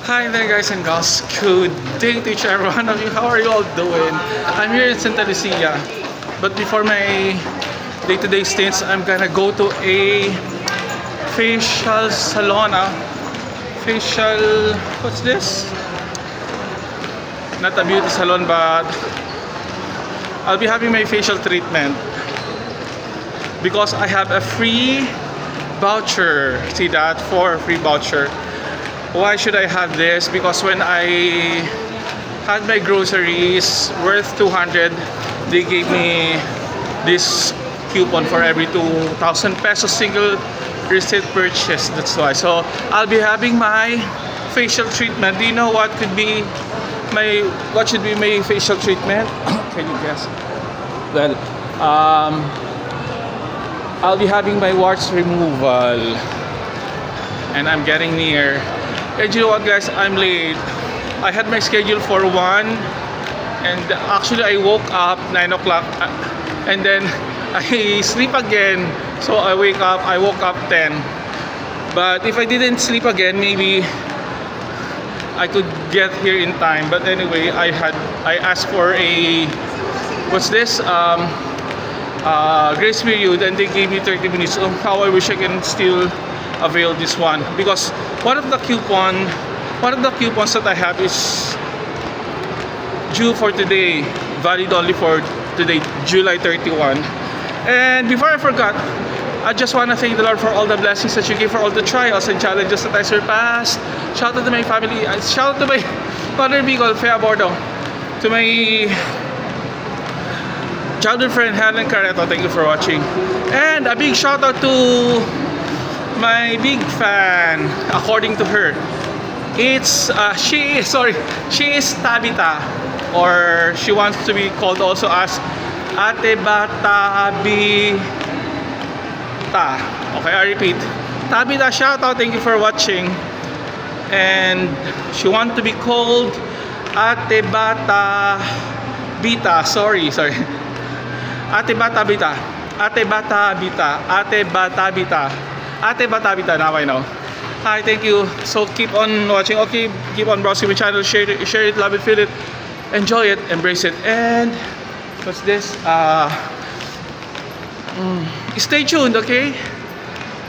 Hi there guys and gals, good day to each and every one of you. How are you all doing? I'm here in Santa Lucia, but before my day-to-day stints, I'm gonna go to a facial salon. What's this? Not a beauty salon, but I'll be having my facial treatment because I have a free voucher. See that? For a free voucher. Why should I have this? Because when I had my groceries worth 200, they gave me this coupon for every 2,000 pesos single receipt purchase. That's why. So I'll be having my facial treatment. Do you know what should be my facial treatment? Can you guess? Well, I'll be having my warts removal, and I'm getting near. And you know what guys, I'm late. I had my schedule for 1, and actually I woke up 9 o'clock and then I sleep again. So I woke up 10. But if I didn't sleep again, maybe I could get here in time. But anyway, I asked for a, what's this? Grace period, and they gave me 30 minutes. So how I wish I can still avail this one, because one of the coupons that I have is due for today, valid only for today, July 31. And before I forgot, I just want to thank the Lord for all the blessings that you gave, for all the trials and challenges that I surpassed. Shout out to my family, shout out to my mother Bicol, Fea Bordo, to my childhood friend Helen Careto, thank you for watching. And a big shout out to my big fan, according to her. It's she is Tabita, or she wants to be called also as Ate Bata Bita. Okay, I repeat. Tabita, shout out, thank you for watching. And she wants to be called Ate Bata Bita. Sorry. Ate Bata Bita. Ate Bata Bita. Ate Bata Bita. Ate Bata Bita, now I know. Hi, thank you. So keep on watching. Okay, keep on browsing my channel. Share it, love it, feel it, enjoy it, embrace it. And what's this? Stay tuned, okay?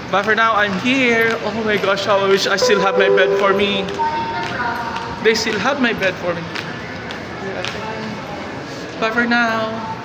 But for now, I'm here. Oh my gosh, how I wish I still have my bed for me. They still have my bed for me. But for now,